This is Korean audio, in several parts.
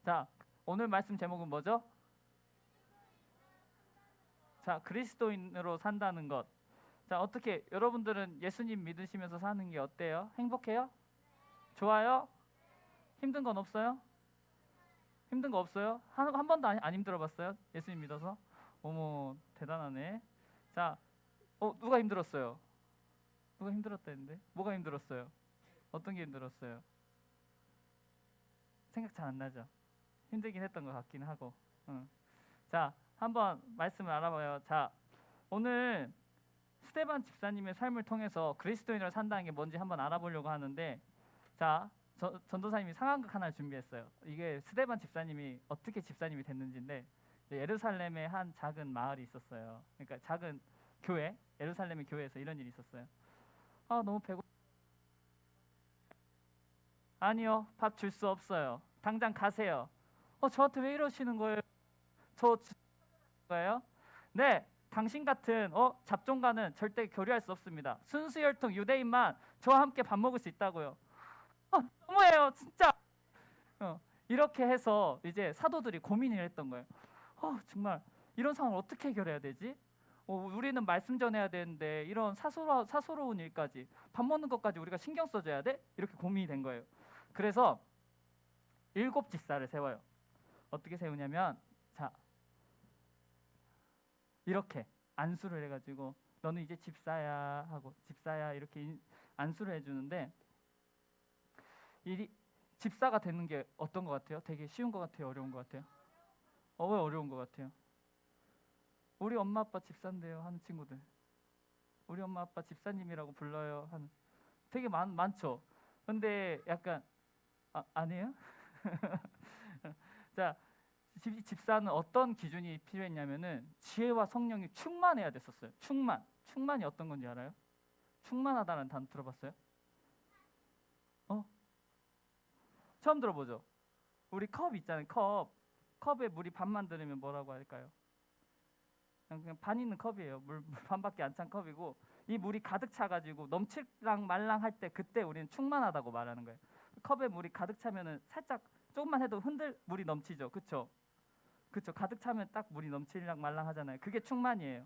자, 오늘 말씀 제목은 뭐죠? 자, 그리스도인으로 산다는 것. 자, 어떻게 여러분들은 예수님 믿으시면서 사는 게 어때요? 행복해요? 좋아요? 힘든 건 없어요? 힘든 거 없어요? 한 번도 안 힘들어 봤어요? 예수님 믿어서? 어머, 대단하네. 자, 누가 힘들었어요? 누가 힘들었다는데? 뭐가 힘들었어요? 어떤 게 힘들었어요? 생각 잘 안 나죠? 힘들긴 했던 것 같긴 하고. 응. 자, 한번 말씀을 알아봐요. 자, 오늘 스테반 집사님의 삶을 통해서 그리스도인으로 산다는 게 뭔지 한번 알아보려고 하는데, 자, 전도사님이 상황극 하나 준비했어요. 이게 스테반 집사님이 어떻게 집사님이 됐는지인데, 예루살렘에 한 작은 마을이 있었어요. 그러니까 작은 교회, 예루살렘의 교회에서 이런 일이 있었어요. 아, 너무 배고. 아니요, 밥 줄 수 없어요. 당장 가세요. 저한테 왜 이러시는 거예요? 저 거예요? 네, 당신 같은 잡종과는 절대 교류할 수 없습니다. 순수 혈통 유대인만 저와 함께 밥 먹을 수 있다고요. 너무해요, 진짜. 이렇게 해서 이제 사도들이 고민을 했던 거예요. 정말 이런 상황을 어떻게 해결해야 되지? 우리는 말씀 전해야 되는데 이런 사소로운 일까지, 밥 먹는 것까지 우리가 신경 써줘야 돼? 이렇게 고민이 된 거예요. 그래서 7 집사를 세워요. 어떻게 세우냐면, 자, 이렇게 안수를 해가지고 너는 이제 집사야 하고, 집사야 이렇게 안수를 해주는데, 이 집사가 되는 게 어떤 것 같아요? 되게 쉬운 것 같아요? 어려운 것 같아요? 왜 어려운 것 같아요? 우리 엄마 아빠 집사인데요 하는 친구들, 우리 엄마 아빠 집사님이라고 불러요 하는, 되게 많죠. 근데 약간 아니에요? 자, 집사는 어떤 기준이 필요했냐면은 지혜와 성령이 충만해야 됐었어요. 충만이 어떤 건지 알아요? 충만하다는 단어 들어봤어요? 처음 들어보죠? 우리 컵 있잖아요. 컵에 물이 반만 들으면 뭐라고 할까요? 그냥 반 있는 컵이에요. 물 반밖에 안 찬 컵이고, 이 물이 가득 차가지고 넘칠랑 말랑 할 때, 그때 우리는 충만하다고 말하는 거예요. 컵에 물이 가득 차면은 살짝 조금만 해도 물이 넘치죠. 그쵸? 가득 차면 딱 물이 넘칠랑 말랑 하잖아요. 그게 충만이에요.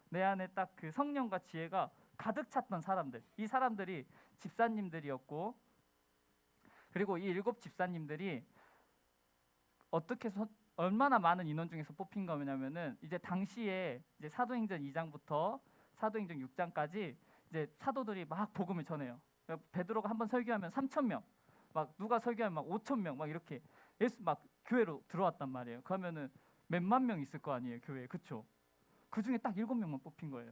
내 안에 딱 그 성령과 지혜가 가득 찼던 사람들, 이 사람들이 집사님들이었고, 그리고 이 7 집사님들이 어떻게 얼마나 많은 인원 중에서 뽑힌 거냐면은, 이제 당시에 이제 사도행전 2장부터 사도행전 6장까지 이제 사도들이 막 복음을 전해요. 베드로가 한번 설교하면 3,000명, 막 누가 설교하면 막 5,000명, 막 이렇게 예수 막 교회로 들어왔단 말이에요. 그러면은 몇만 명 있을 거 아니에요, 교회에. 그쵸? 그 중에 딱 7명만 뽑힌 거예요.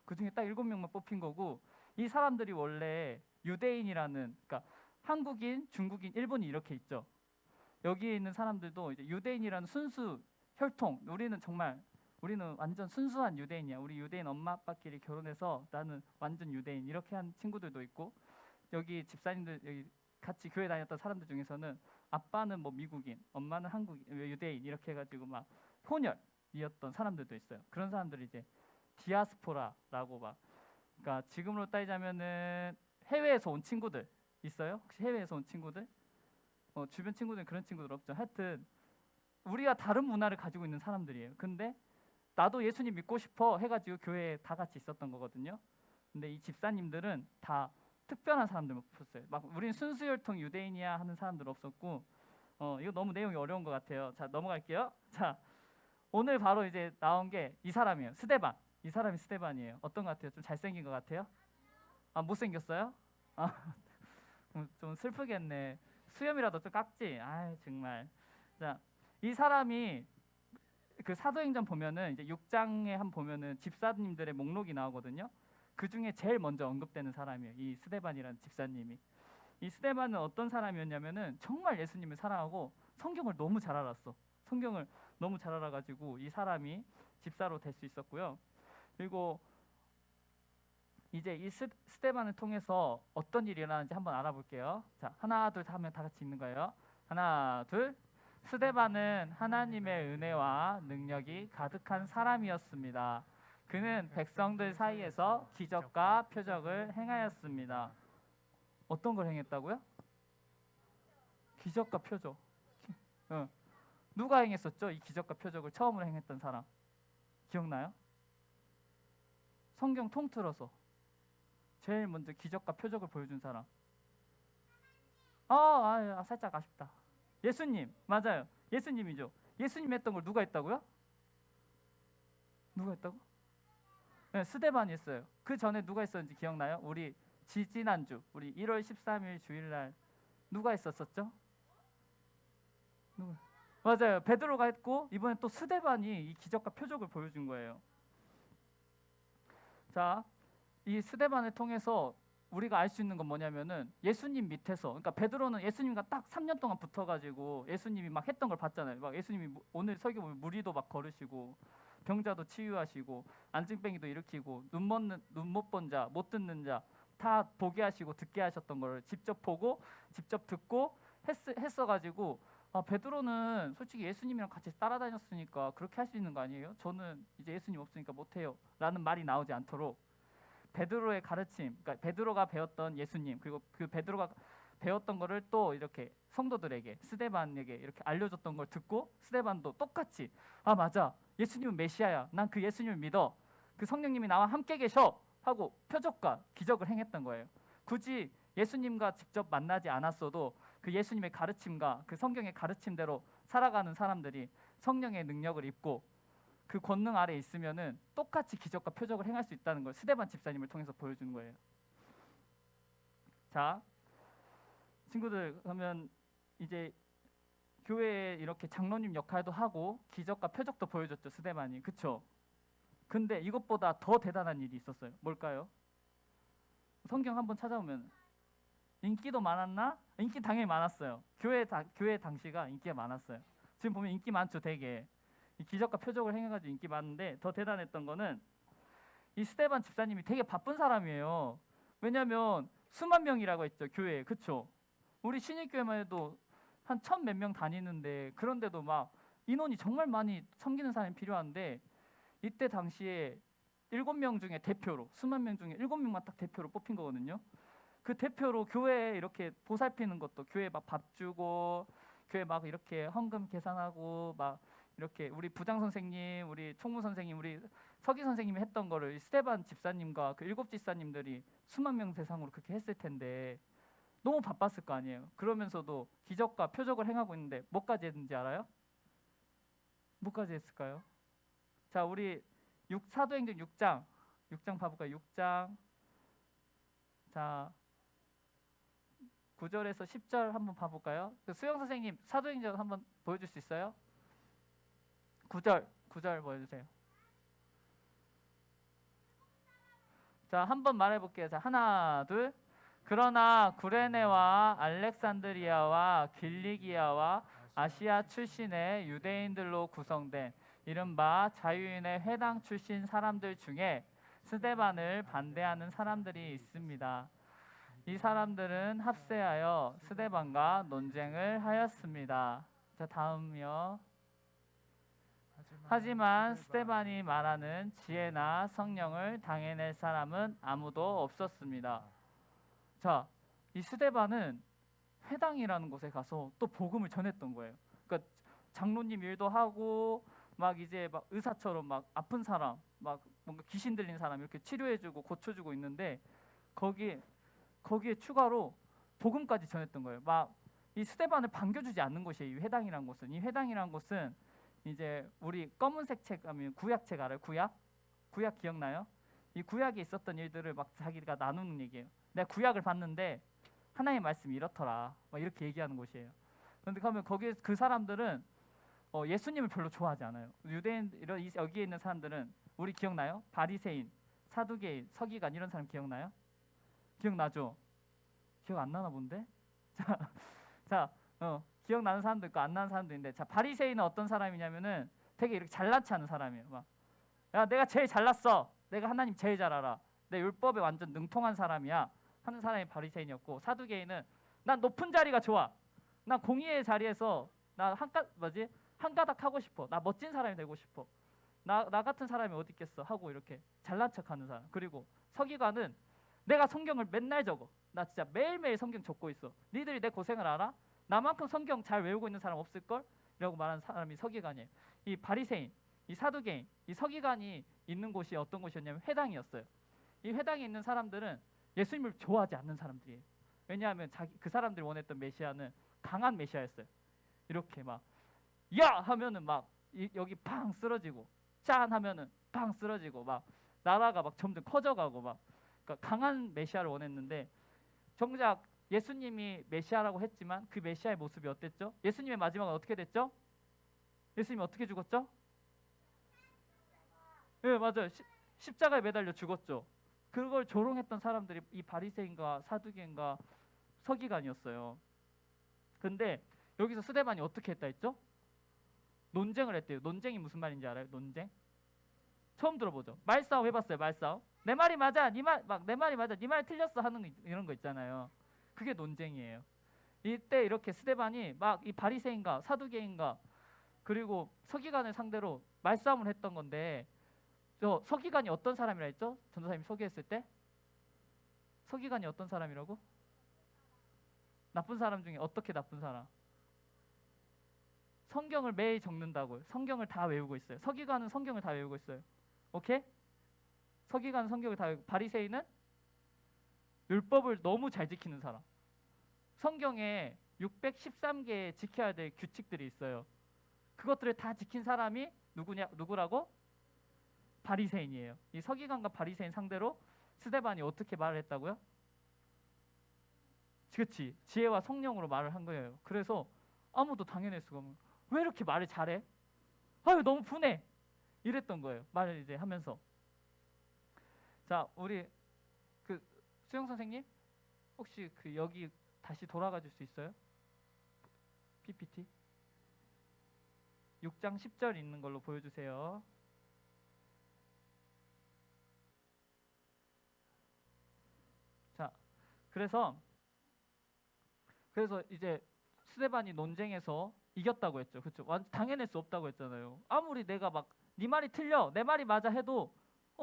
그 중에 딱 7명만 뽑힌 거고, 이 사람들이 원래 유대인이라는, 그러니까 한국인, 중국인, 일본이 이렇게 있죠. 여기에 있는 사람들도 이제 유대인이라는 순수 혈통, 우리는 완전 순수한 유대인이야. 우리 유대인 엄마 아빠끼리 결혼해서 나는 완전 유대인, 이렇게 한 친구들도 있고, 여기 집사님들, 여기 같이 교회 다녔던 사람들 중에서는 아빠는 뭐 미국인, 엄마는 한국인, 유대인, 이렇게 해가지고 막 혼혈이었던 사람들도 있어요. 그런 사람들이 이제 디아스포라라고, 막, 그러니까 지금으로 따지자면은 해외에서 온 친구들 있어요? 혹시 해외에서 온 친구들? 주변 친구들은 그런 친구들 없죠. 하여튼 우리가 다른 문화를 가지고 있는 사람들이에요. 근데 나도 예수님 믿고 싶어 해가지고 교회에 다 같이 있었던 거거든요. 근데 이 집사님들은 다 특별한 사람들만 뽑혔어요. 막 우린 순수혈통 유대인이야 하는 사람들 없었고, 이거 너무 내용이 어려운 것 같아요. 자, 넘어갈게요. 자, 오늘 바로 이제 나온 게 이 사람이에요. 스데반. 이 사람이 스데반이에요. 어떤 것 같아요? 좀 잘생긴 것 같아요? 못생겼어요? 아, 좀 슬프겠네. 수염이라도 좀 깎지? 아, 정말. 자, 이 사람이 그 사도행전 보면은 이제 6장에 한 보면은 집사님들의 목록이 나오거든요. 그 중에 제일 먼저 언급되는 사람이에요. 이 스데반이라는 집사님이. 이 스데반은 어떤 사람이었냐면은 정말 예수님을 사랑하고 성경을 너무 잘 알았어. 성경을 너무 잘 알아가지고 이 사람이 집사로 될 수 있었고요. 그리고 이제 이 스데반을 통해서 어떤 일이 일어나는지 한번 알아볼게요. 자, 하나 둘 하면 다 같이 읽는 거예요. 하나 둘. 스데반은 하나님의 은혜와 능력이 가득한 사람이었습니다. 그는 백성들 사이에서 기적과 표적을 행하였습니다. 어떤 걸 행했다고요? 기적과 표적. 어. 누가 행했었죠? 이 기적과 표적을 처음으로 행했던 사람 기억나요? 성경 통틀어서 제일 먼저 기적과 표적을 보여준 사람. 살짝 아쉽다. 예수님 맞아요. 예수님이죠. 예수님 했던 걸 누가 했다고요? 누가 했다고? 네, 스데반이 했어요. 그 전에 누가 했었는지 기억나요? 우리 지지난주 우리 1월 13일 주일날 누가 했었었죠? 누가? 맞아요. 베드로가 했고 이번에 또 스데반이 이 기적과 표적을 보여준 거예요. 자, 이 스데반을 통해서 우리가 알 수 있는 건 뭐냐면은 예수님 밑에서, 그러니까 베드로는 예수님과 딱 3년 동안 붙어가지고 예수님이 막 했던 걸 봤잖아요. 막 예수님이 오늘 설교 보면 무리도 막 걸으시고 병자도 치유하시고 안증뱅이도 일으키고 눈 못 본 자, 못 듣는 자 다 보게 하시고 듣게 하셨던 걸 직접 보고 직접 듣고 했어가지고 베드로는 솔직히 예수님이랑 같이 따라다녔으니까 그렇게 할 수 있는 거 아니에요? 저는 이제 예수님 없으니까 못해요 라는 말이 나오지 않도록 베드로의 가르침, 그러니까 베드로가 배웠던 예수님, 그리고 그 베드로가 배웠던 거를 또 이렇게 성도들에게, 스데반에게 이렇게 알려줬던 걸 듣고 스데반도 똑같이 맞아, 예수님은 메시아야, 난 그 예수님을 믿어, 그 성령님이 나와 함께 계셔 하고 표적과 기적을 행했던 거예요. 굳이 예수님과 직접 만나지 않았어도 그 예수님의 가르침과 그 성경의 가르침대로 살아가는 사람들이 성령의 능력을 입고 그 권능 아래 있으면은 똑같이 기적과 표적을 행할 수 있다는 걸 스데반 집사님을 통해서 보여주는 거예요. 자, 친구들, 그러면 이제 교회에 이렇게 장로님 역할도 하고 기적과 표적도 보여줬죠, 스데반이. 그쵸? 근데 이것보다 더 대단한 일이 있었어요. 뭘까요? 성경 한번 찾아보면 인기도 많았나? 인기 당연히 많았어요. 교회 당시가 인기가 많았어요. 지금 보면 인기 많죠, 되게. 이 기적과 표적을 행해가지고 인기 많은데 더 대단했던 거는 이 스데반 집사님이 되게 바쁜 사람이에요. 왜냐면 수만 명이라고 했죠, 교회에. 그쵸? 우리 신일교회만 해도 한 1,000 몇 명 다니는데, 그런데도 막 인원이 정말 많이 섬기는 사람이 필요한데, 이때 당시에 7명 중에 대표로, 수만 명 중에 7명만 딱 대표로 뽑힌 거거든요. 그 대표로 교회에 이렇게 보살피는 것도, 교회 막 밥 주고 교회 막 이렇게 헌금 계산하고 막 이렇게 우리 부장 선생님, 우리 총무 선생님, 우리 서기 선생님이 했던 거를 스데반 집사님과 그 7 집사님들이 수만 명 대상으로 그렇게 했을 텐데 너무 바빴을 거 아니에요. 그러면서도 기적과 표적을 행하고 있는데 뭐까지 했는지 알아요? 뭐까지 했을까요? 자, 우리 사도행전 6장 봐볼까요? 6장. 자, 9절에서 10절 한번 봐볼까요? 수영 선생님 사도행전 한번 보여줄 수 있어요? 9절 보여주세요. 자, 한번 말해볼게요. 자, 하나, 둘. 그러나 구레네와 알렉산드리아와 길리기아와 아시아 출신의 유대인들로 구성된 이른바 자유인의 회당 출신 사람들 중에 스데반을 반대하는 사람들이 있습니다. 이 사람들은 합세하여 스데반과 논쟁을 하였습니다. 자, 다음이요. 하지만 스데반이 말하는 지혜나 성령을 당해낼 사람은 아무도 없었습니다. 자, 이 스데반은 회당이라는 곳에 가서 또 복음을 전했던 거예요. 그러니까 장로님 일도 하고 막 이제 막 의사처럼 막 아픈 사람, 막 뭔가 귀신 들린 사람 이렇게 치료해주고 고쳐주고 있는데 거기에 추가로 복음까지 전했던 거예요. 막 이 스데반을 반겨주지 않는 곳이에요. 이 회당이란 곳은. 이 회당이란 곳은 이제 우리 검은색 책 하면 구약책 알아요? 구약 기억나요? 이 구약에 있었던 일들을 막 자기가 나누는 얘기예요. 내가 구약을 봤는데 하나님의 말씀이 이렇더라. 막 이렇게 얘기하는 곳이에요. 그런데 그러면 거기에 그 사람들은 예수님을 별로 좋아하지 않아요. 유대인 여기에 있는 사람들은 우리 기억나요? 바리새인, 사두개인, 서기관 이런 사람 기억나요? 기억나죠? 기억 안 나나 본데? 기억나는 사람도 있고 안 나는 사람도 있는데, 자, 바리새인은 어떤 사람이냐면은 되게 이렇게 잘나치 하는 사람이에요. 막, 야, 내가 제일 잘났어. 내가 하나님 제일 잘 알아. 내 율법에 완전 능통한 사람이야. 하는 사람이 바리새인이었고, 사두개인은 난 높은 자리가 좋아. 난 공의의 자리에서 나 한 가닥 하고 싶어. 나 멋진 사람이 되고 싶어. 나 같은 사람이 어디 있겠어 하고 이렇게 잘난 척하는 사람. 그리고 서기관은 내가 성경을 맨날 적어. 나 진짜 매일매일 성경 적고 있어. 니들이 내 고생을 알아? 나만큼 성경 잘 외우고 있는 사람 없을걸? 서기관이라고 말하는 사람이 서기관이에요. 이 바리새인, 이 사두개인, 이 서기관이 있는 곳이 어떤 곳이었냐면 회당이었어요. 이 회당에 있는 사람들은 예수님을 좋아하지 않는 사람들이에요. 왜냐하면 그 사람들이 원했던 메시아는 강한 메시아였어요. 이렇게 막 야 하면은 막 여기 팡 쓰러지고, 짠 하면은 팡 쓰러지고, 막 나라가 막 점점 커져가고, 막 그러니까 강한 메시아를 원했는데, 정작 예수님이 메시아라고 했지만 그 메시아의 모습이 어땠죠? 예수님의 마지막은 어떻게 됐죠? 예수님이 어떻게 죽었죠? 네, 맞아요. 십자가에 매달려 죽었죠. 그걸 조롱했던 사람들이 이 바리새인과 사두개인과 서기관이었어요. 근데 여기서 스데반이 어떻게 했다 했죠? 논쟁을 했대요. 논쟁이 무슨 말인지 알아요? 논쟁? 처음 들어보죠. 말싸움 해봤어요. 말싸움. 내 말이 맞아, 내 말이 맞아, 네 말 틀렸어 하는 이런 거 있잖아요. 그게 논쟁이에요. 이때 이렇게 스데반이 막 이 바리새인과 사두개인과 그리고 서기관을 상대로 말싸움을 했던 건데, 저 서기관이 어떤 사람이라 했죠? 전도사님이 소개했을 때 서기관이 어떤 사람이라고? 나쁜 사람 중에 어떻게 나쁜 사람? 성경을 매일 적는다고요. 성경을 다 외우고 있어요. 서기관은 성경을 다 외우고 있어요. 오케이? 서기관은 성경을 다 외우고, 바리새인은 율법을 너무 잘 지키는 사람. 성경에 613개 지켜야 될 규칙들이 있어요. 그것들을 다 지킨 사람이 누구라고? 바리새인이에요. 이 서기관과 바리새인 상대로 스데반이 어떻게 말을 했다고요? 그렇지. 지혜와 성령으로 말을 한 거예요. 그래서 아무도 당해낼 수가 없는, 왜 이렇게 말을 잘해? 아유 너무 분해. 이랬던 거예요. 말을 이제 하면서. 자, 우리 그 수영 선생님 혹시 그 여기 다시 돌아가 줄 수 있어요? PPT 6장 10절 있는 걸로 보여주세요. 자, 그래서 이제 스데반이 논쟁에서 이겼다고 했죠. 그렇죠? 당해낼 수 없다고 했잖아요. 아무리 내가 막 네 말이 틀려, 내 말이 맞아 해도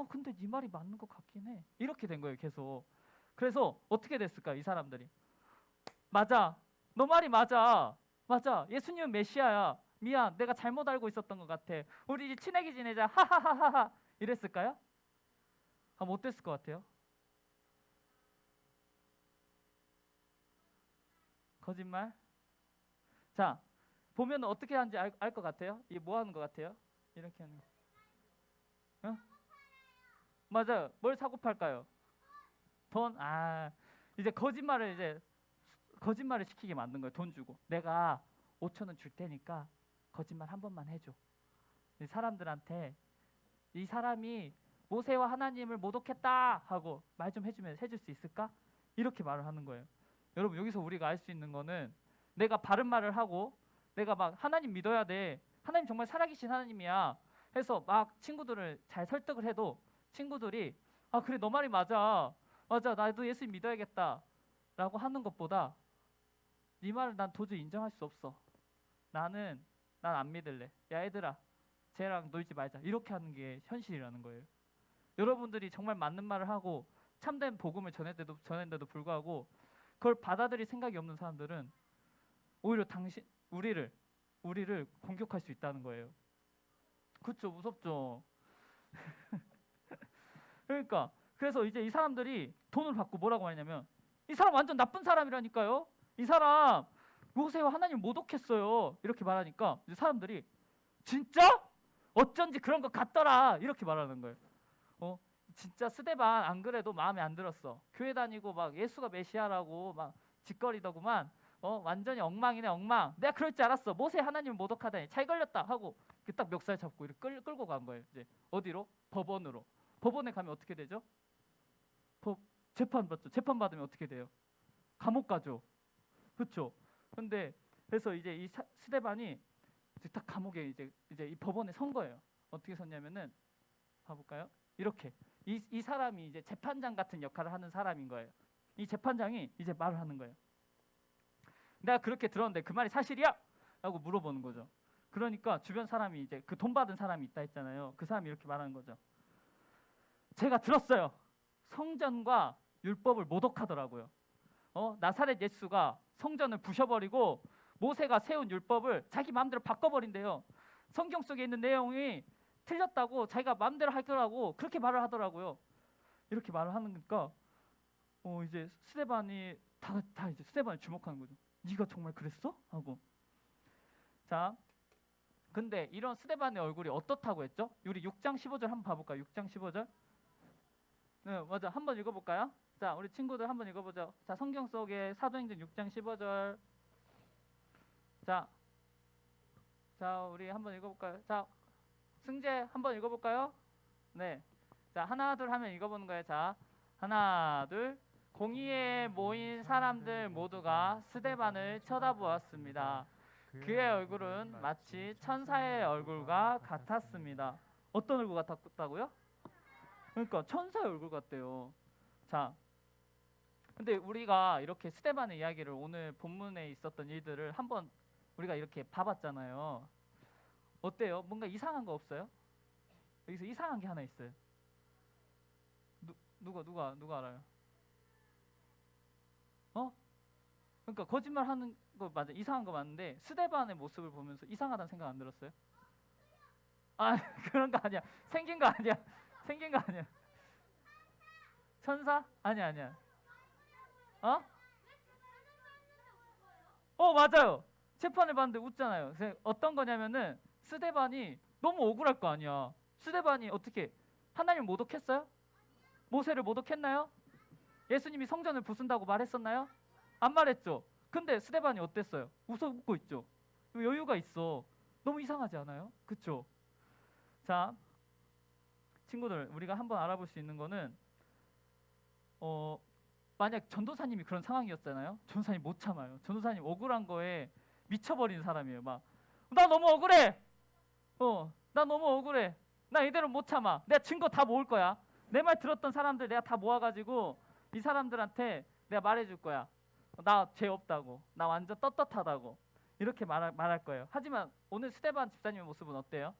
근데 네 말이 맞는 것 같긴 해. 이렇게 된 거예요, 계속. 그래서 어떻게 됐을까요, 이 사람들이? 맞아, 너 말이 맞아, 맞아, 예수님은 메시아야. 미안, 내가 잘못 알고 있었던 것 같아. 우리 이제 친하게 지내자. 하하하하하. 이랬을까요? 못 됐을 것 같아요. 거짓말. 자, 보면 어떻게 하는지 알 것 같아요? 이게 뭐 하는 것 같아요? 이렇게 하는 거. 어? 맞아요. 뭘 사고 팔까요? 돈. 이제 거짓말을 시키게 만든 거예요. 돈 주고 내가 5천 원 줄 테니까 거짓말 한 번만 해줘. 사람들한테 이 사람이 모세와 하나님을 모독했다 하고 말 좀 해줄 수 있을까? 이렇게 말을 하는 거예요. 여러분, 여기서 우리가 알 수 있는 거는, 내가 바른 말을 하고 내가 막 하나님 믿어야 돼, 하나님 정말 살아계신 하나님이야 해서 막 친구들을 잘 설득을 해도 친구들이 그래 너 말이 맞아, 맞아, 나도 예수 믿어야겠다 라고 하는 것보다, 네 말을 난 도저히 인정할 수 없어, 난 안 믿을래, 야 얘들아 쟤랑 놀지 말자, 이렇게 하는 게 현실이라는 거예요. 여러분들이 정말 맞는 말을 하고 참된 복음을 전했는데도 불구하고 그걸 받아들일 생각이 없는 사람들은 오히려 우리를 공격할 수 있다는 거예요. 그렇죠, 무섭죠. 그러니까 그래서 이제 이 사람들이 돈을 받고 뭐라고 하냐면, 이 사람 완전 나쁜 사람이라니까요. 이 사람 모세와 하나님 모독했어요. 이렇게 말하니까 이제 사람들이 진짜? 어쩐지 그런 것 같더라. 이렇게 말하는 거예요. 진짜 스데반 안 그래도 마음에 안 들었어. 교회 다니고 막 예수가 메시아라고 막 짓거리더구만. 완전히 엉망이네, 엉망. 내가 그럴 줄 알았어. 모세 하나님을 모독하다니 잘 걸렸다 하고 딱 멱살 잡고 이렇게 끌고 간 거예요. 이제 어디로? 법원으로. 법원에 가면 어떻게 되죠? 재판 받죠. 재판 받으면 어떻게 돼요? 감옥 가죠. 그렇죠. 근데 그래서 이제 이 스데반이 이제 딱 감옥에 이제 이 법원에 선 거예요. 어떻게 섰냐면은 봐볼까요? 이렇게 이 사람이 이제 재판장 같은 역할을 하는 사람인 거예요. 이 재판장이 이제 말을 하는 거예요. 내가 그렇게 들었는데 그 말이 사실이야? 라고 물어보는 거죠. 그러니까 주변 사람이 이제 그 돈 받은 사람이 있다 했잖아요. 그 사람이 이렇게 말하는 거죠. 제가 들었어요. 성전과 율법을 모독하더라고요. 나사렛 예수가 성전을 부셔버리고 모세가 세운 율법을 자기 마음대로 바꿔버린대요. 성경 속에 있는 내용이 틀렸다고 자기가 마음대로 할 거라고 그렇게 말을 하더라고요. 이렇게 말을 하니까 이제 스데반이 다 이제 스데반을 주목하는 거죠. 네가 정말 그랬어? 하고. 자, 근데 이런 스데반의 얼굴이 어떻다고 했죠? 우리 6장 15절 한번 봐볼까요? 6장 15절. 네, 맞아. 한번 읽어볼까요? 자, 우리 친구들 한번 읽어보죠. 자, 성경 속에 사도행전 6장 15절. 자, 우리 한번 읽어볼까요? 자, 승재 한번 읽어볼까요? 네. 자, 하나 둘 하면 읽어보는 거예요. 자, 하나 둘. 공의에 모인 사람들 모두가 스데반을 쳐다보았습니다. 그의 얼굴은 마치 천사의 얼굴과 같았습니다. 어떤 얼굴 같았다고요? 그러니까 천사의 얼굴 같대요. 자, 근데 우리가 이렇게 스데반의 이야기를 오늘 본문에 있었던 일들을 한번 우리가 이렇게 봐봤잖아요. 어때요? 뭔가 이상한 거 없어요? 여기서 이상한 게 하나 있어요. 누가 알아요? 그러니까 거짓말 하는 거 맞아. 이상한 거 맞는데 스데반의 모습을 보면서 이상하다는 생각 안 들었어요? 아, 그런 거 아니야. 생긴 거 아니야. 생긴 거 아니야. 천사? 아니야. 맞아요. 재판을 봤는데 웃잖아요. 어떤 거냐면은 스데반이 너무 억울할 거 아니야. 스데반이 어떻게 하나님을 모독했어요? 모세를 모독했나요? 예수님이 성전을 부순다고 말했었나요? 안 말했죠. 근데 스데반이 어땠어요? 웃고 있죠. 여유가 있어. 너무 이상하지 않아요? 그쵸? 자, 친구들, 우리가 한번 알아볼 수 있는 거는 만약 전도사님이 그런 상황이었잖아요. 전도사님 못 참아요. 전도사님 억울한 거에 미쳐버리는 사람이에요. 막 나 너무 억울해. 나 너무 억울해. 나 이대로 못 참아. 내가 증거 다 모을 거야. 내 말 들었던 사람들 내가 다 모아가지고 이 사람들한테 내가 말해줄 거야. 나 죄 없다고. 나 완전 떳떳하다고. 이렇게 말할 거예요. 하지만 오늘 스데반 집사님의 모습은 어때요?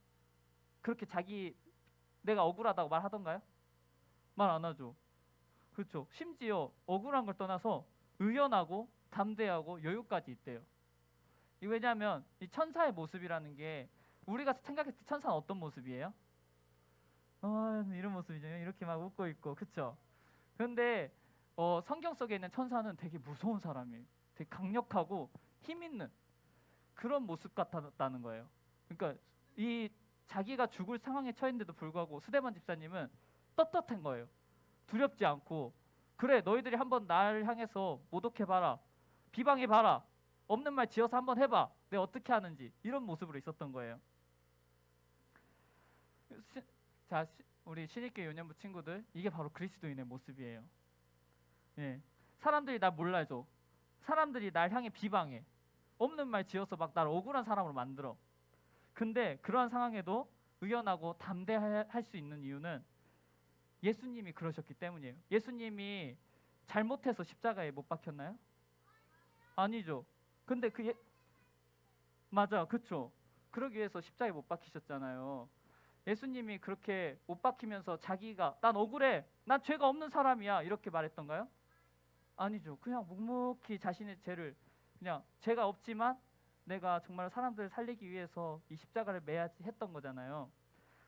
그렇게 내가 억울하다고 말하던가요? 말 안 하죠. 그렇죠. 심지어 억울한 걸 떠나서 의연하고 담대하고 여유까지 있대요. 왜냐하면 이 천사의 모습이라는 게 우리가 생각했을 때 천사는 어떤 모습이에요? 이런 모습이죠. 이렇게 막 웃고 있고, 그렇죠? 그런데 성경 속에 있는 천사는 되게 무서운 사람이에요. 되게 강력하고 힘 있는 그런 모습 같았다는 거예요. 그러니까 이 자기가 죽을 상황에 처했는데도 불구하고 스데반 집사님은 떳떳한 거예요. 두렵지 않고 그래 너희들이 한번 날 향해서 모독해봐라. 비방해봐라. 없는 말 지어서 한번 해봐. 내가 어떻게 하는지 이런 모습으로 있었던 거예요. 자, 우리 신입교 유년부 친구들 이게 바로 그리스도인의 모습이에요. 예. 사람들이 날 몰라줘. 사람들이 날 향해 비방해. 없는 말 지어서 막 날 억울한 사람으로 만들어. 근데 그러한 상황에도 의연하고 담대할 수 있는 이유는 예수님이 그러셨기 때문이에요. 예수님이 잘못해서 십자가에 못 박혔나요? 아니죠. 근데 맞아, 그쵸. 그러기 위해서 십자가에 못 박히셨잖아요. 예수님이 그렇게 못 박히면서 자기가 난 억울해, 난 죄가 없는 사람이야 이렇게 말했던가요? 아니죠. 그냥 묵묵히 자신의 죄를 그냥 죄가 없지만 내가 정말 사람들을 살리기 위해서 이 십자가를 매야지 했던 거잖아요.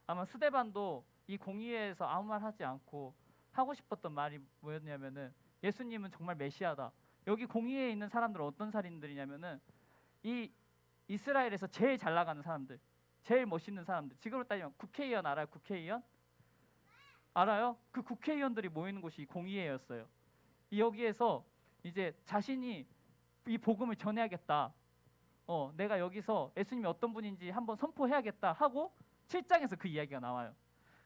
아마 스데반도 이 공의회에서 아무 말 하지 않고 하고 싶었던 말이 뭐였냐면은 예수님은 정말 메시아다. 여기 공의회에 있는 사람들은 어떤 살인들이냐면은 이 이스라엘에서 제일 잘 나가는 사람들, 제일 멋있는 사람들. 지금으로 따지면 국회의원 알아요? 국회의원? 알아요? 그 국회의원들이 모이는 곳이 공의회였어요. 여기에서 이제 자신이 이 복음을 전해야겠다. 내가 여기서 예수님이 어떤 분인지 한번 선포해야겠다 하고 7장에서 그 이야기가 나와요.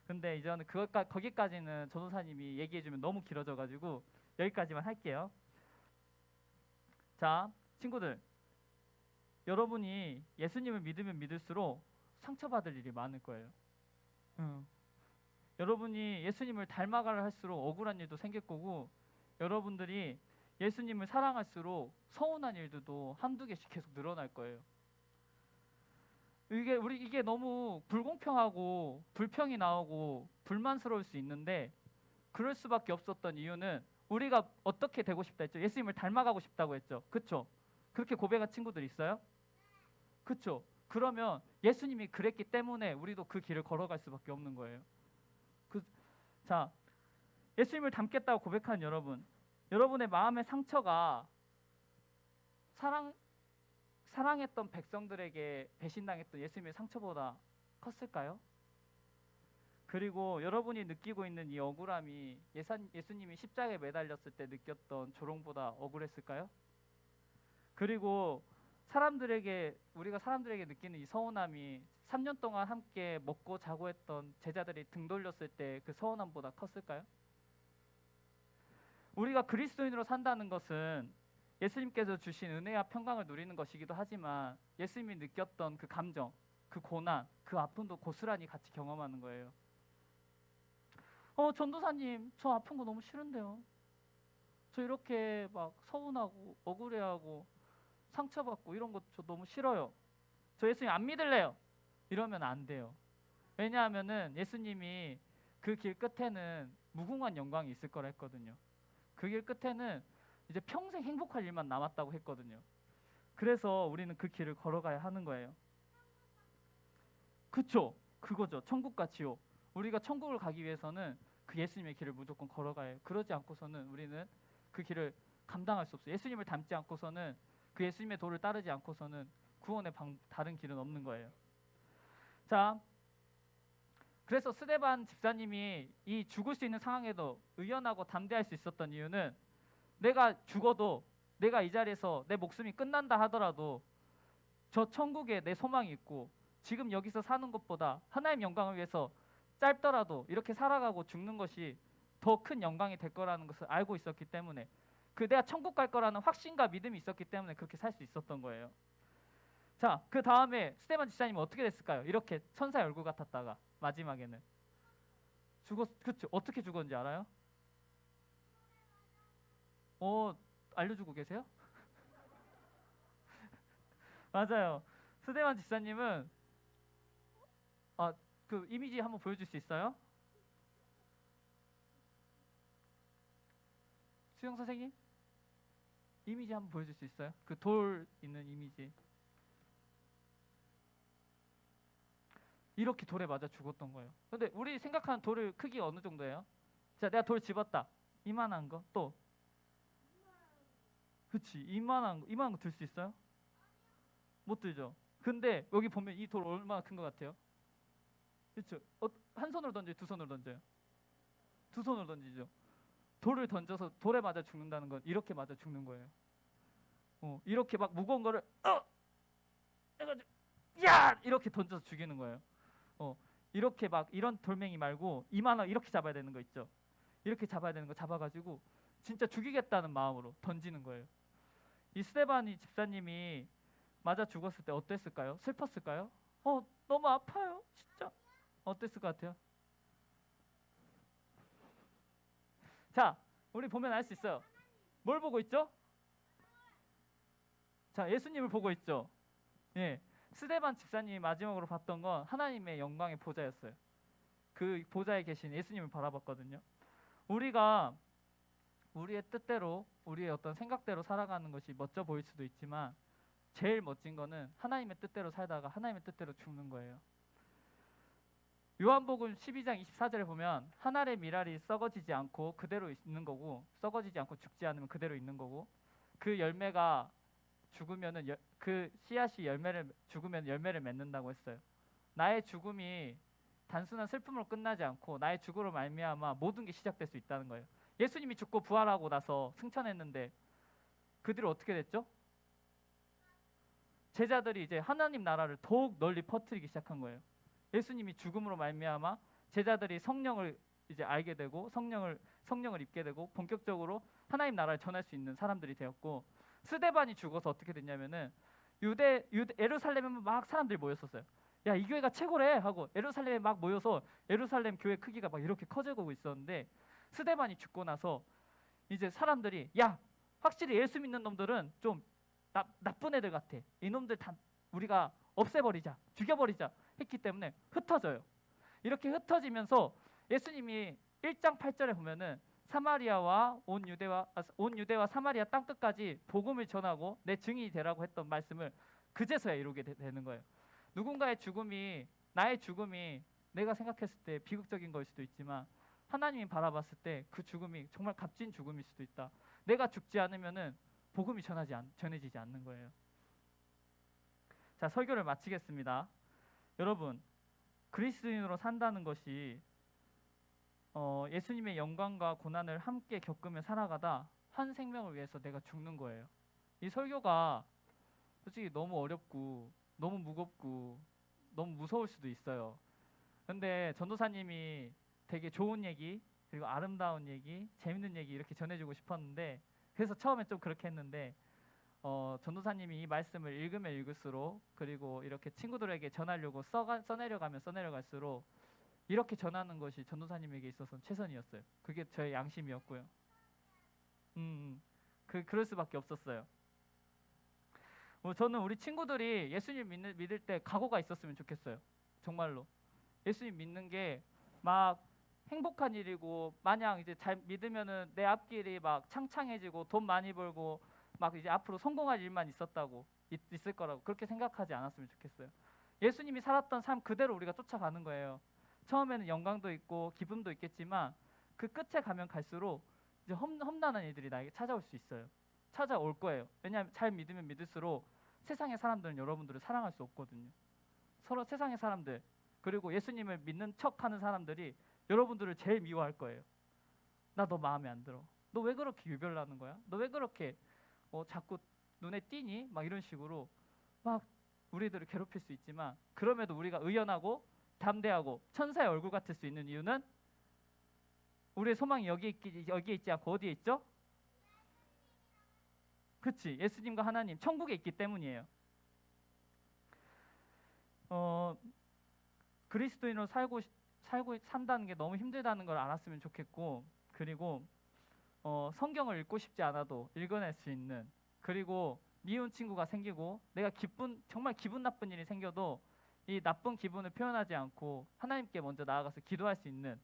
근데 이제는 거기까지는 전도사님이 얘기해주면 너무 길어져가지고 여기까지만 할게요. 자, 친구들, 여러분이 예수님을 믿으면 믿을수록 상처받을 일이 많을 거예요. 여러분이 예수님을 닮아가려 할수록 억울한 일도 생길 거고, 여러분들이 예수님을 사랑할수록 서운한 일들도 한두 개씩 계속 늘어날 거예요. 이게 너무 불공평하고 불평이 나오고 불만스러울 수 있는데 그럴 수밖에 없었던 이유는 우리가 어떻게 되고 싶다 했죠? 예수님을 닮아가고 싶다고 했죠. 그쵸? 그렇게 고백한 친구들 있어요? 그쵸? 그러면 예수님이 그랬기 때문에 우리도 그 길을 걸어갈 수밖에 없는 거예요. 자, 예수님을 닮겠다고 고백한 여러분, 여러분의 마음의 상처가 사랑했던 백성들에게 배신당했던 예수님의 상처보다 컸을까요? 그리고 여러분이 느끼고 있는 이 억울함이 예수님이 십자가에 매달렸을 때 느꼈던 조롱보다 억울했을까요? 그리고 우리가 사람들에게 느끼는 이 서운함이 3년 동안 함께 먹고 자고 했던 제자들이 등 돌렸을 때 그 서운함보다 컸을까요? 우리가 그리스도인으로 산다는 것은 예수님께서 주신 은혜와 평강을 누리는 것이기도 하지만 예수님이 느꼈던 그 감정, 그 고난, 그 아픔도 고스란히 같이 경험하는 거예요. 전도사님, 저 아픈 거 너무 싫은데요. 저 이렇게 막 서운하고 억울해하고 상처받고 이런 거 저 너무 싫어요. 저 예수님 안 믿을래요. 이러면 안 돼요. 왜냐하면은 예수님이 그 길 끝에는 무궁한 영광이 있을 거라 했거든요. 그 길 끝에는 이제 평생 행복할 일만 남았다고 했거든요. 그래서 우리는 그 길을 걸어가야 하는 거예요. 그쵸? 그거죠. 천국과 지옥. 우리가 천국을 가기 위해서는 그 예수님의 길을 무조건 걸어가야 해요. 그러지 않고서는 우리는 그 길을 감당할 수 없어요. 예수님을 닮지 않고서는, 그 예수님의 도를 따르지 않고서는 구원의 다른 길은 없는 거예요. 자, 그래서 스데반 집사님이 이 죽을 수 있는 상황에도 의연하고 담대할 수 있었던 이유는, 내가 죽어도, 내가 이 자리에서 내 목숨이 끝난다 하더라도 저 천국에 내 소망이 있고, 지금 여기서 사는 것보다 하나님 영광을 위해서 짧더라도 이렇게 살아가고 죽는 것이 더 큰 영광이 될 거라는 것을 알고 있었기 때문에, 내가 천국 갈 거라는 확신과 믿음이 있었기 때문에 그렇게 살 수 있었던 거예요. 자, 그 다음에 스데반 집사님은 어떻게 됐을까요? 이렇게 천사의 얼굴 같았다가 마지막에는 그쵸? 어떻게 죽었는지 알아요? 알려주고 계세요? 맞아요. 스데반 집사님은 그 이미지 한번 보여줄 수 있어요? 수영 선생님? 이미지 한번 보여줄 수 있어요? 그 돌 있는 이미지. 이렇게 돌에 맞아 죽었던 거예요. 근데 우리 생각하는 돌의 크기 어느 정도예요? 자, 내가 돌 집었다. 이만한 거. 또. 그치. 이만한 거 들 수 있어요? 못 들죠. 근데 여기 보면 이 돌 얼마나 큰 것 같아요? 그렇죠. 한 손으로 던져요? 두 손으로 던져요? 두 손으로 던지죠. 돌을 던져서 돌에 맞아 죽는다는 건 이렇게 맞아 죽는 거예요. 이렇게 막 무거운 거를 해가지고 야! 이렇게 던져서 죽이는 거예요. 이렇게 막 이런 돌멩이 말고 이만한 이렇게 잡아야 되는 거 있죠. 이렇게 잡아야 되는 거 잡아가지고 진짜 죽이겠다는 마음으로 던지는 거예요. 이 스데반이 집사님이 맞아 죽었을 때 어땠을까요? 슬펐을까요? 너무 아파요. 진짜. 어땠을 것 같아요? 자, 우리 보면 알 수 있어요. 뭘 보고 있죠? 자, 예수님을 보고 있죠. 예. 스데반 집사님이 마지막으로 봤던 건 하나님의 영광의 보좌였어요. 그 보좌에 계신 예수님을 바라봤거든요. 우리가 우리의 뜻대로, 우리의 어떤 생각대로 살아가는 것이 멋져 보일 수도 있지만 제일 멋진 거는 하나님의 뜻대로 살다가 하나님의 뜻대로 죽는 거예요. 요한복음 12장 24절에 보면 한 알의 밀알이 썩어지지 않고 그대로 있는 거고, 썩어지지 않고 죽지 않으면 그대로 있는 거고, 그 열매가 죽으면은 그 씨앗이 죽으면 열매를 맺는다고 했어요. 나의 죽음이 단순한 슬픔으로 끝나지 않고 나의 죽음으로 말미암아 모든 게 시작될 수 있다는 거예요. 예수님이 죽고 부활하고 나서 승천했는데 그 뒤로 어떻게 됐죠? 제자들이 이제 하나님 나라를 더욱 널리 퍼뜨리기 시작한 거예요. 예수님이 죽음으로 말미암아 제자들이 성령을 이제 알게 되고 성령을 입게 되고 본격적으로 하나님 나라를 전할 수 있는 사람들이 되었고, 스데반이 죽어서 어떻게 됐냐면은 예루살렘에 막 사람들이 모였었어요. 야, 이 교회가 최고래 하고 예루살렘에 막 모여서 예루살렘 교회 크기가 막 이렇게 커져가고 있었는데, 스데반이 죽고 나서 이제 사람들이 야, 확실히 예수 믿는 놈들은 좀 나쁜 애들 같아. 이놈들 다 우리가 없애버리자, 죽여버리자 했기 때문에 흩어져요. 이렇게 흩어지면서 예수님이 1장 8절에 보면은 사마리아와 온 유대와 사마리아 땅 끝까지 복음을 전하고 내 증인이 되라고 했던 말씀을 그제서야 이루게 되는 거예요. 누군가의 죽음이, 나의 죽음이 내가 생각했을 때 비극적인 걸 수도 있지만 하나님이 바라봤을 때 그 죽음이 정말 값진 죽음일 수도 있다. 내가 죽지 않으면은 복음이 전해지지 않는 거예요. 자, 설교를 마치겠습니다. 여러분, 그리스도인으로 산다는 것이 예수님의 영광과 고난을 함께 겪으며 살아가다 한 생명을 위해서 내가 죽는 거예요. 이 설교가 솔직히 너무 어렵고 너무 무겁고 너무 무서울 수도 있어요. 근데 전도사님이 되게 좋은 얘기, 그리고 아름다운 얘기, 재밌는 얘기 이렇게 전해주고 싶었는데, 그래서 처음에 좀 그렇게 했는데 전도사님이 이 말씀을 읽으면 읽을수록, 그리고 이렇게 친구들에게 전하려고 써내려가면 써내려갈수록 이렇게 전하는 것이 전도사님에게 있어서는 최선이었어요. 그게 저의 양심이었고요. 그럴 수밖에 없었어요. 저는 우리 친구들이 예수님 믿을 때 각오가 있었으면 좋겠어요. 정말로 예수님 믿는 게 막 행복한 일이고, 마냥 이제 잘 믿으면은 내 앞길이 막 창창해지고 돈 많이 벌고 막 이제 앞으로 성공할 일만 있을 거라고 그렇게 생각하지 않았으면 좋겠어요. 예수님이 살았던 삶 그대로 우리가 쫓아가는 거예요. 처음에는 영광도 있고 기쁨도 있겠지만 그 끝에 가면 갈수록 이제 험난한 일들이 나에게 찾아올 수 있어요. 찾아올 거예요. 왜냐하면 잘 믿으면 믿을수록 세상의 사람들은 여러분들을 사랑할 수 없거든요. 서로 세상의 사람들, 그리고 예수님을 믿는 척하는 사람들이 여러분들을 제일 미워할 거예요. 나 너 마음에 안 들어. 너 왜 그렇게 유별나는 거야? 너 왜 그렇게 자꾸 눈에 띄니? 막 이런 식으로 막 우리들을 괴롭힐 수 있지만, 그럼에도 우리가 의연하고 담대하고 천사의 얼굴 같을 수 있는 이유는 우리의 소망이 여기에 있지 않고 어디에 있죠? 그렇지, 예수님과 하나님 천국에 있기 때문이에요. 그리스도인으로 산다는 게 너무 힘들다는 걸 알았으면 좋겠고, 그리고 성경을 읽고 싶지 않아도 읽어낼 수 있는, 그리고 미운 친구가 생기고 내가 정말 기분 나쁜 일이 생겨도 이 나쁜 기분을 표현하지 않고 하나님께 먼저 나아가서 기도할 수 있는,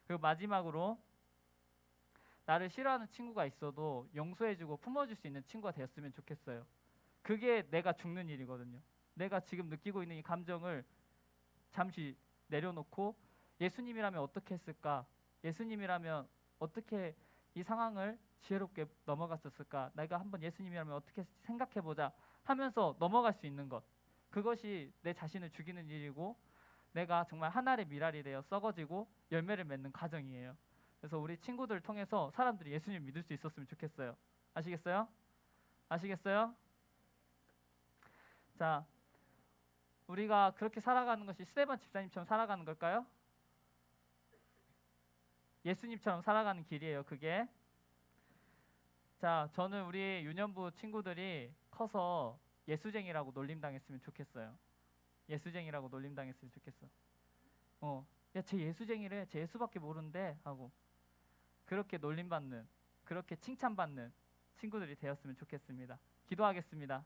그리고 마지막으로 나를 싫어하는 친구가 있어도 용서해주고 품어줄 수 있는 친구가 되었으면 좋겠어요. 그게 내가 죽는 일이거든요. 내가 지금 느끼고 있는 이 감정을 잠시 내려놓고 예수님이라면 어떻게 했을까? 예수님이라면 어떻게 이 상황을 지혜롭게 넘어갔었을까? 내가 한번 예수님이라면 어떻게 생각해보자 하면서 넘어갈 수 있는 것, 그것이 내 자신을 죽이는 일이고 내가 정말 하나의 미랄이 되어 썩어지고 열매를 맺는 과정이에요. 그래서 우리 친구들을 통해서 사람들이 예수님 믿을 수 있었으면 좋겠어요. 아시겠어요? 아시겠어요? 자, 우리가 그렇게 살아가는 것이 스데반 집사님처럼 살아가는 걸까요? 예수님처럼 살아가는 길이에요, 그게. 자, 저는 우리 유년부 친구들이 커서 예수쟁이라고 놀림당했으면 좋겠어요. 예수쟁이라고 놀림당했으면 좋겠어. 야, 쟤 예수쟁이래, 쟤 예수밖에 모르는데 하고 그렇게 놀림받는, 그렇게 칭찬받는 친구들이 되었으면 좋겠습니다. 기도하겠습니다.